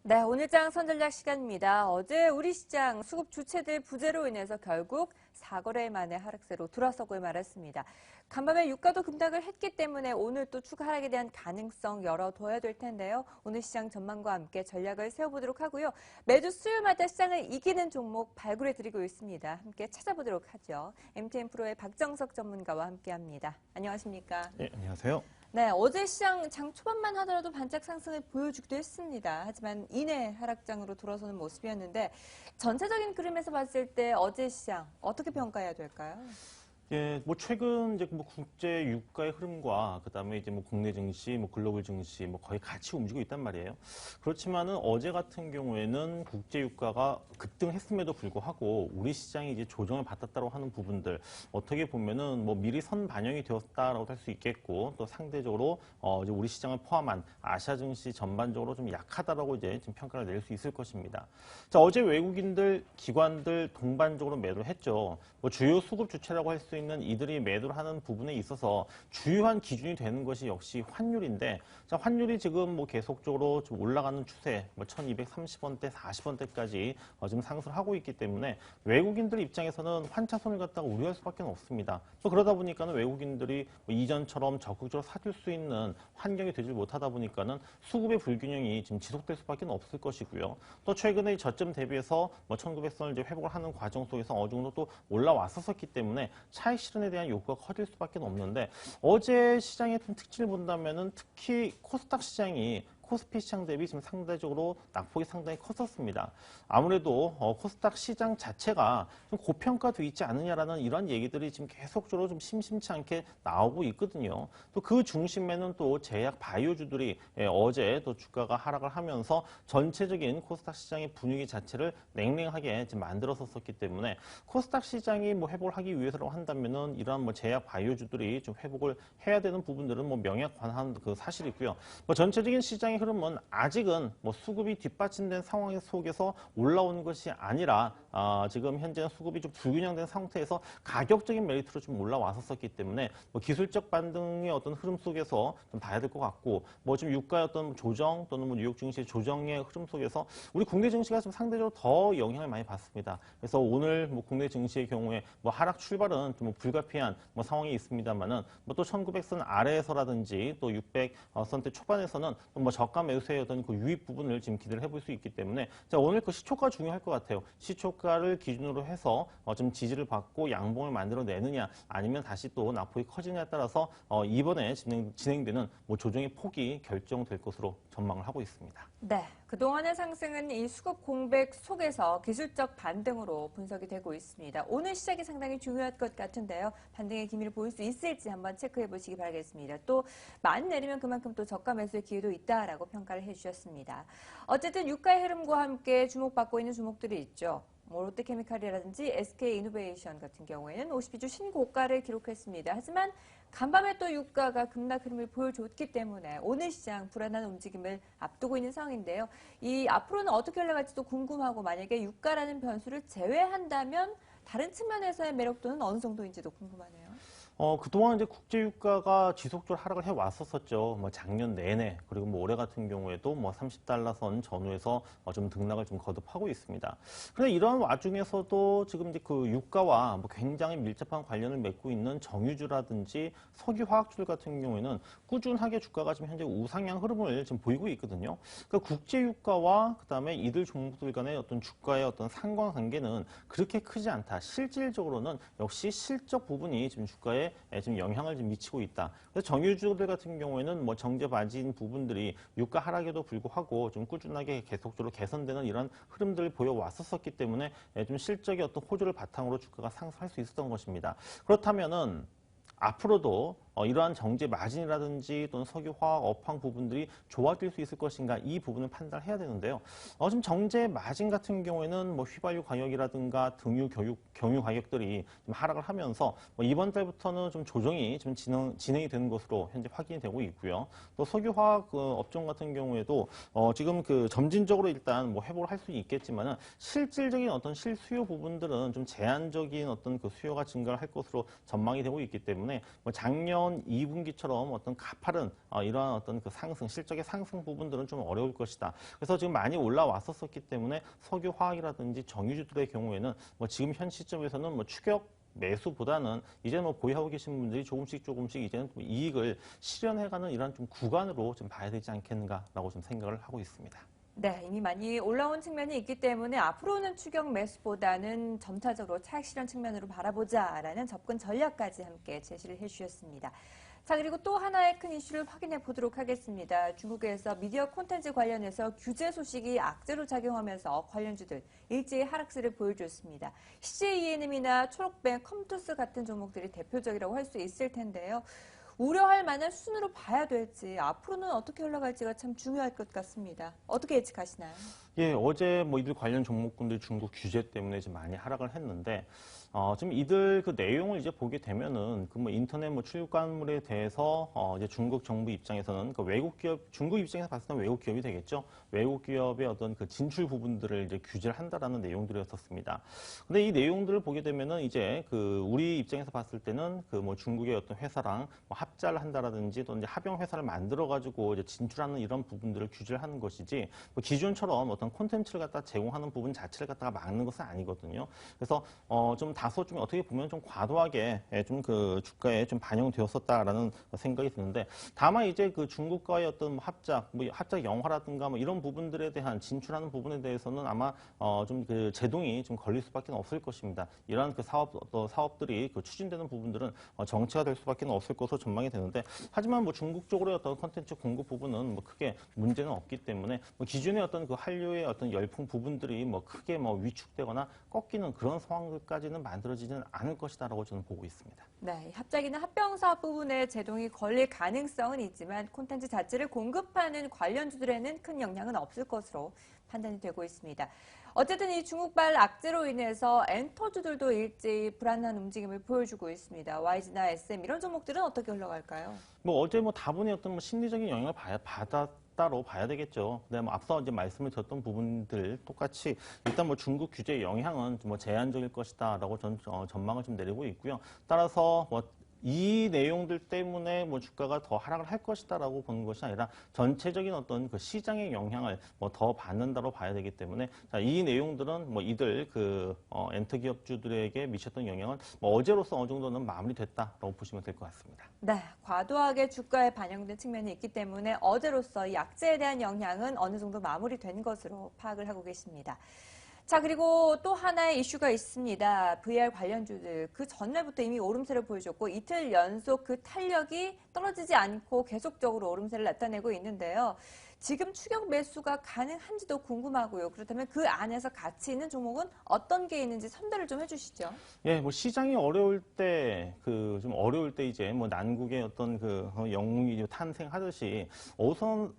네, 오늘장 선전략 시간입니다. 어제 우리 시장 수급 주체들 부재로 인해서 결국 4거래 만에 하락세로 돌아서고 말았습니다. 간밤에 유가도 급락을 했기 때문에 오늘 또 추가 하락에 대한 가능성 열어둬야 될 텐데요. 오늘 시장 전망과 함께 전략을 세워보도록 하고요. 매주 수요일마다 시장을 이기는 종목 발굴해드리고 있습니다. 함께 찾아보도록 하죠. MTN 프로의 박정석 전문가와 함께합니다. 안녕하십니까? 네, 안녕하세요. 네, 어제 시장 장 초반만 하더라도 반짝 상승을 보여주기도 했습니다. 하지만 이내 하락장으로 돌아서는 모습이었는데 전체적인 그림에서 봤을 때 어제 시장 어떻게 평가해야 될까요? 예, 최근 이제 국제 유가의 흐름과 그다음에 이제 국내 증시, 글로벌 증시 거의 같이 움직이고 있단 말이에요. 그렇지만은 어제 같은 경우에는 국제 유가가 급등했음에도 불구하고 우리 시장이 이제 조정을 받았다고 하는 부분들 어떻게 보면은 미리 선 반영이 되었다라고 할 수 있겠고 또 상대적으로 이제 우리 시장을 포함한 아시아 증시 전반적으로 좀 약하다라고 이제 지금 평가를 내릴 수 있을 것입니다. 자, 어제 외국인들, 기관들 동반적으로 매도를 했죠. 주요 수급 주체라고 할 수 있는 이들이 매도를 하는 부분에 있어서 주요한 기준이 되는 것이 역시 환율인데, 자, 환율이 지금 계속적으로 좀 올라가는 추세, 1230원대, 40원대까지 지금 상승을 하고 있기 때문에 외국인들 입장에서는 환차손을 갖다가 우려할 수밖에 없습니다. 또 그러다 보니까는 외국인들이 이전처럼 적극적으로 사줄 수 있는 환경이 되지 못하다 보니까는 수급의 불균형이 지금 지속될 수밖에 없을 것이고요. 또 최근에 저점 대비해서 1900선을 이제 회복을 하는 과정 속에서 어느 정도 또 올라왔었기 때문에 차익 실현에 대한 요구가 커질 수밖에 없는데, 어제 시장의 특징을 본다면은 특히 코스닥 시장이 코스피 시장 대비 지금 상대적으로 낙폭이 상당히 컸었습니다. 아무래도 코스닥 시장 자체가 좀 고평가돼 있지 않느냐라는 이런 얘기들이 지금 계속적으로 좀 심심치 않게 나오고 있거든요. 또 그 중심에는 또 제약 바이오주들이 어제 또 주가가 하락을 하면서 전체적인 코스닥 시장의 분위기 자체를 냉랭하게 지금 만들었었기 때문에 코스닥 시장이 회복을 하기 위해서라고 한다면은 이러한 제약 바이오주들이 좀 회복을 해야 되는 부분들은 명약관한 그 사실이고요. 전체적인 시장의 흐름은 아직은 수급이 뒷받침된 상황 속에서 올라오는 것이 아니라 지금 현재는 수급이 좀 불균형된 상태에서 가격적인 메리트로 좀 올라왔었기 때문에 기술적 반등의 어떤 흐름 속에서 좀 봐야 될 것 같고, 지금 유가의 어떤 조정 또는 뉴욕 증시 조정의 흐름 속에서 우리 국내 증시가 좀 상대적으로 더 영향을 많이 받습니다. 그래서 오늘 국내 증시의 경우에 하락 출발은 좀 불가피한 상황이 있습니다만은 또 1900선 아래에서라든지 또 600선대 초반에서는 또 저가 매수의 어떤 그 유입 부분을 지금 기대를 해볼 수 있기 때문에, 자, 오늘 그 시초가 중요할 것 같아요. 시초가를 기준으로 해서 좀 지지를 받고 양봉을 만들어내느냐 아니면 다시 또 낙폭이 커지느냐에 따라서 이번에 진행되는 조정의 폭이 결정될 것으로 전망을 하고 있습니다. 네, 그동안의 상승은 이 수급 공백 속에서 기술적 반등으로 분석이 되고 있습니다. 오늘 시작이 상당히 중요할 것 같은데요. 반등의 기미를 보일 수 있을지 한번 체크해 보시기 바라겠습니다. 또 많이 내리면 그만큼 또 저가 매수의 기회도 있다라고 평가를 해주셨습니다. 어쨌든 유가의 흐름과 함께 주목받고 있는 종목들이 있죠. 롯데케미칼이라든지 SK이노베이션 같은 경우에는 52주 신고가를 기록했습니다. 하지만 간밤에 또 유가가 급락 흐름을 보여줬기 때문에 오늘 시장 불안한 움직임을 앞두고 있는 상황인데요. 이 앞으로는 어떻게 흘러갈지도 궁금하고, 만약에 유가라는 변수를 제외한다면 다른 측면에서의 매력도는 어느 정도인지도 궁금하네요. 그동안 이제 국제 유가가 지속적으로 하락을 해 왔었죠. 작년 내내, 그리고 올해 같은 경우에도 30달러 선 전후에서 좀 등락을 좀 거듭하고 있습니다. 그런데 이런 와중에서도 지금 이제 그 유가와 굉장히 밀접한 관련을 맺고 있는 정유주라든지 석유화학주들 같은 경우에는 꾸준하게 주가가 지금 현재 우상향 흐름을 지금 보이고 있거든요. 그러니까 국제 유가와 그다음에 이들 종목들 간의 어떤 주가의 어떤 상관관계는 그렇게 크지 않다. 실질적으로는 역시 실적 부분이 지금 주가에 지금 영향을 좀 미치고 있다. 그래서 정유주들 같은 경우에는 정제 마진 부분들이 유가 하락에도 불구하고 좀 꾸준하게 계속적으로 개선되는 이런 흐름들을 보여왔었기 때문에 좀 실적의 어떤 호조를 바탕으로 주가가 상승할 수 있었던 것입니다. 그렇다면은 앞으로도 이러한 정제 마진이라든지 또는 석유, 화학, 업황 부분들이 좋아질 수 있을 것인가, 이 부분을 판단을 해야 되는데요. 지금 정제 마진 같은 경우에는 휘발유 가격이라든가 등유, 경유 가격들이 좀 하락을 하면서 이번 달부터는 좀 조정이 좀 진행이 되는 것으로 현재 확인이 되고 있고요. 또 석유, 화학 업종 같은 경우에도 지금 점진적으로 일단 회복을 할 수 있겠지만은 실질적인 어떤 실수요 부분들은 좀 제한적인 어떤 수요가 증가를 할 것으로 전망이 되고 있기 때문에 작년 이번 2분기처럼 어떤 가파른 이러한 어떤 그 상승, 실적의 상승 부분들은 좀 어려울 것이다. 그래서 지금 많이 올라왔었기 때문에 석유, 화학이라든지 정유주들의 경우에는 뭐 지금 현 시점에서는 뭐 추격 매수보다는 이제 뭐 보유하고 계신 분들이 조금씩 이제는 이익을 실현해가는 이런 좀 구간으로 좀 봐야 되지 않겠는가라고 좀 생각을 하고 있습니다. 네, 이미 많이 올라온 측면이 있기 때문에 앞으로는 추격 매수보다는 점차적으로 차익 실현 측면으로 바라보자라는 접근 전략까지 함께 제시를 해주셨습니다. 자, 그리고 또 하나의 큰 이슈를 확인해 보도록 하겠습니다. 중국에서 미디어 콘텐츠 관련해서 규제 소식이 악재로 작용하면서 관련주들 일제히 하락세를 보여줬습니다. CJENM이나 초록뱅, 컴투스 같은 종목들이 대표적이라고 할 수 있을 텐데요. 우려할 만한 순으로 봐야 될지 앞으로는 어떻게 흘러갈지가 참 중요할 것 같습니다. 어떻게 예측하시나요? 예, 어제 뭐 이들 관련 종목군들 중국 규제 때문에 좀 많이 하락을 했는데, 지금 이들 그 내용을 이제 보게 되면은 그 뭐 인터넷 뭐 출간물에 대해서 이제 중국 정부 입장에서는 그 외국 기업, 중국 입장에서 봤을 때 외국 기업이 되겠죠. 외국 기업의 어떤 그 진출 부분들을 이제 규제를 한다라는 내용들이었었습니다. 근데 이 내용들을 보게 되면은 이제 그 우리 입장에서 봤을 때는 그 뭐 중국의 어떤 회사랑 뭐 합작을 한다라든지 또 이제 합영 회사를 만들어 가지고 이제 진출하는 이런 부분들을 규제를 하는 것이지 뭐 기존처럼 어떤 콘텐츠를 갖다 제공하는 부분 자체를 갖다가 막는 것은 아니거든요. 그래서 좀 다소 좀 어떻게 보면 좀 과도하게 좀 그 주가에 좀 반영되었었다라는 생각이 드는데, 다만 이제 그 중국과의 어떤 뭐 합작 영화라든가 뭐 이런 부분들에 대한 진출하는 부분에 대해서는 아마 좀 그 제동이 좀 걸릴 수밖에 없을 것입니다. 이러한 그 사업들이 그 추진되는 부분들은 정체가 될 수밖에 없을 것으로 전망이 되는데, 하지만 뭐 중국 쪽으로의 어떤 콘텐츠 공급 부분은 뭐 크게 문제는 없기 때문에 뭐 기존의 어떤 그 한류의 어떤 열풍 부분들이 뭐 크게 뭐 위축되거나 꺾이는 그런 상황들까지는 만들어지지는 않을 것이다라고 저는 보고 있습니다. 네, 합작이나 합병 사업 부분에 제동이 걸릴 가능성은 있지만 콘텐츠 자체를 공급하는 관련주들에는 큰 영향은 없을 것으로 판단이 되고 있습니다. 어쨌든 이 중국발 악재로 인해서 엔터주들도 일제히 불안한 움직임을 보여주고 있습니다. YG나 SM 이런 종목들은 어떻게 흘러갈까요? 뭐 어제 뭐 다분히 어떤 뭐 심리적인 영향을 받았다로 봐야 되겠죠. 근데 뭐 앞서 이제 말씀을 드렸던 부분들 똑같이 일단 뭐 중국 규제 영향은 뭐 제한적일 것이다라고 전망을 좀 내리고 있고요. 따라서 뭐 이 내용들 때문에 뭐 주가가 더 하락을 할 것이다라고 보는 것이 아니라 전체적인 어떤 그 시장의 영향을 뭐 더 받는다로 봐야 되기 때문에, 자, 이 내용들은 뭐 이들 그 엔터 기업주들에게 미쳤던 영향은 뭐 어제로서 어느 정도는 마무리됐다라고 보시면 될 것 같습니다. 네, 과도하게 주가에 반영된 측면이 있기 때문에 어제로서 이 악재에 대한 영향은 어느 정도 마무리된 것으로 파악을 하고 계십니다. 자, 그리고 또 하나의 이슈가 있습니다. VR 관련주들. 그 전날부터 이미 오름세를 보여줬고 이틀 연속 그 탄력이 떨어지지 않고 계속적으로 오름세를 나타내고 있는데요. 지금 추격 매수가 가능한지도 궁금하고요. 그렇다면 그 안에서 가치 있는 종목은 어떤 게 있는지 선별을 좀 해주시죠. 예, 뭐 시장이 어려울 때, 좀 어려울 때 이제 뭐 난국의 어떤 그 영웅이 탄생하듯이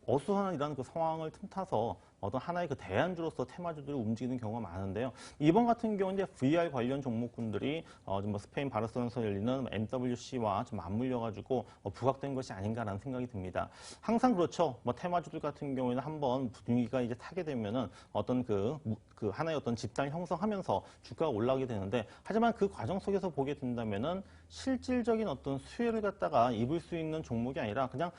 어수선한 이런 그 상황을 틈타서 어떤 하나의 그 대안주로서 테마주들이 움직이는 경우가 많은데요. 이번 같은 경우는 이제 VR 관련 종목군들이 좀 뭐 스페인 바르셀로나에서 열리는 MWC와 좀 맞물려가지고 부각된 것이 아닌가라는 생각이 듭니다. 항상 그렇죠. 뭐 테마주들 같은 경우에는 한번 분위기가 이제 타게 되면은 어떤 그 하나의 어떤 집단을 형성하면서 주가가 올라가게 되는데, 하지만 그 과정 속에서 보게 된다면은 실질적인 어떤 수혜를 갖다가 입을 수 있는 종목이 아니라 그냥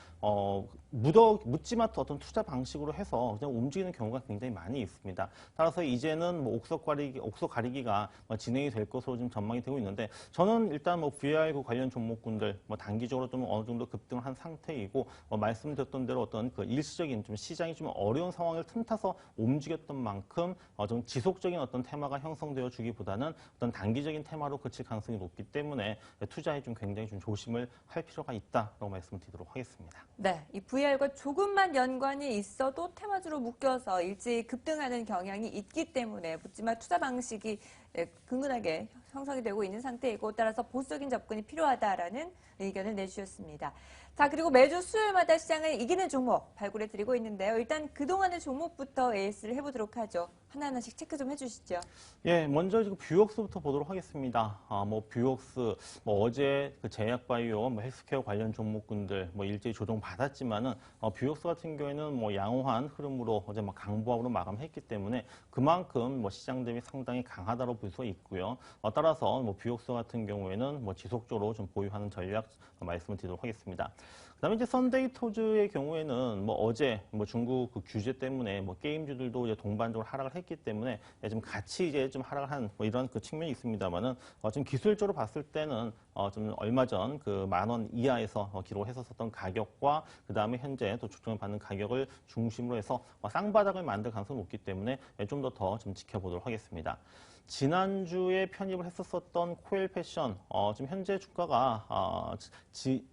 묻지마트 어떤 투자 방식으로 해서 그냥 움직이는 경우가 굉장히 많이 있습니다. 따라서 이제는 뭐 옥석 가리기가 진행이 될 것으로 지금 전망이 되고 있는데, 저는 일단 뭐 VR 관련 종목군들 뭐 단기적으로 좀 어느 정도 급등을 한 상태이고, 말씀드렸던 대로 어떤 그 일시적인 좀 시장이 좀 어려운 상황을 틈타서 움직였던 만큼 좀 지속적인 어떤 테마가 형성되어 주기보다는 어떤 단기적인 테마로 그칠 가능성이 높기 때문에 투자에 좀 굉장히 좀 조심을 할 필요가 있다라고 말씀드리도록 하겠습니다. 네, 이 VR과 조금만 연관이 있어도 테마주로 묶여서 일찍 급등하는 경향이 있기 때문에 묻지마 투자 방식이 근근하게 형성이 되고 있는 상태이고, 따라서 보수적인 접근이 필요하다라는 의견을 내주셨습니다. 자, 그리고 매주 수요일마다 시장을 이기는 종목 발굴해 드리고 있는데요. 일단 그동안의 종목부터 AS를 해보도록 하죠. 하나하나씩 체크 좀 해주시죠. 예, 먼저 지금 뷰옥스부터 보도록 하겠습니다. 뭐 뷰옥스, 뭐 어제 그 제약바이오, 뭐 헬스케어 관련 종목군들 뭐 일제히 조정 받았지만은 뷰옥스 같은 경우에는 뭐 양호한 흐름으로 어제 막 강보합으로 마감했기 때문에 그만큼 뭐 시장 대비 상당히 강하다로 볼 수 있고요. 따라서 뭐 뷰옥스 같은 경우에는 뭐 지속적으로 좀 보유하는 전략 말씀을 드리도록 하겠습니다. 그다음에 이제 썬데이토즈의 경우에는 뭐 어제 뭐 중국 그 규제 때문에 뭐 게임주들도 이제 동반적으로 하락을 했기 때문에 좀 같이 이제 좀 하락을 한 뭐 이런 그 측면이 있습니다만은 좀 기술적으로 봤을 때는 좀 얼마 전 그 10,000원 이하에서 기록을 했었던 가격과 그 다음에 현재 또 조정을 받는 가격을 중심으로 해서 쌍바닥을 만들 가능성이 높기 때문에 좀 더 좀 지켜보도록 하겠습니다. 지난주에 편입을 했었던 코엘 패션, 지금 현재 주가가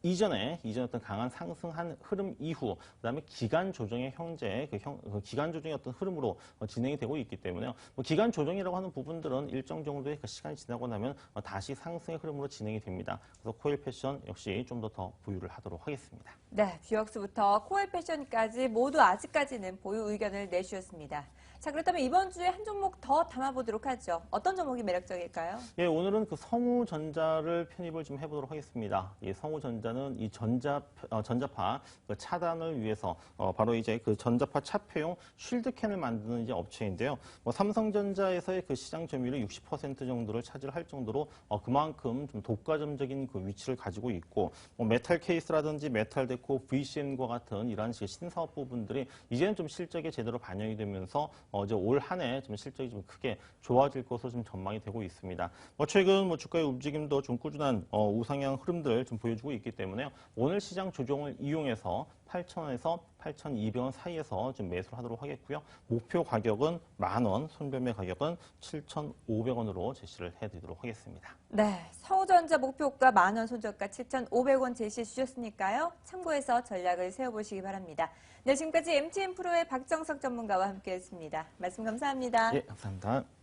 이전에 어떤 강한 상승한 흐름 이후, 그다음에 기간 조정의 그 기간 조정의 어떤 흐름으로 진행이 되고 있기 때문에요. 뭐 기간 조정이라고 하는 부분들은 일정 정도의 그 시간이 지나고 나면 다시 상승의 흐름으로 진행이 됩니다. 그래서 코엘 패션 역시 좀 더 보유를 하도록 하겠습니다. 네, 뷰역스부터 코엘 패션까지 모두 아직까지는 보유 의견을 내주셨습니다. 자, 그렇다면 이번 주에 한 종목 더 담아보도록 하죠. 어떤 종목이 매력적일까요? 예, 오늘은 그 성우전자를 편입을 좀 해보도록 하겠습니다. 이 성우전자는 이 전자파 그 차단을 위해서 바로 이제 그 전자파 차폐용 쉴드캔을 만드는 이제 업체인데요. 뭐 삼성전자에서의 그 시장 점유율이 60% 정도를 차지할 정도로 그만큼 좀 독과점적인 그 위치를 가지고 있고, 뭐 메탈 케이스라든지 메탈 데코, VCM과 같은 이러한 신사업 부분들이 이제는 좀 실적에 제대로 반영이 되면서 이제 올 한 해 좀 실적이 좀 크게 좋아질 것으로 좀 전망이 되고 있습니다. 최근 뭐 주가의 움직임도 좀 꾸준한 우상향 흐름들 좀 보여주고 있기 때문에 오늘 시장 조정을 이용해서 8,000원에서 8,200원 사이에서 좀 매수를 하도록 하겠고요. 목표 가격은 10,000원, 손절매 가격은 7,500원으로 제시를 해드리도록 하겠습니다. 네, 성우전자 목표가 10,000원, 손절가 7,500원 제시해 주셨으니까요. 참고해서 전략을 세워보시기 바랍니다. 네, 지금까지 MTN 프로의 박정석 전문가와 함께했습니다. 말씀 감사합니다. 예, 감사합니다.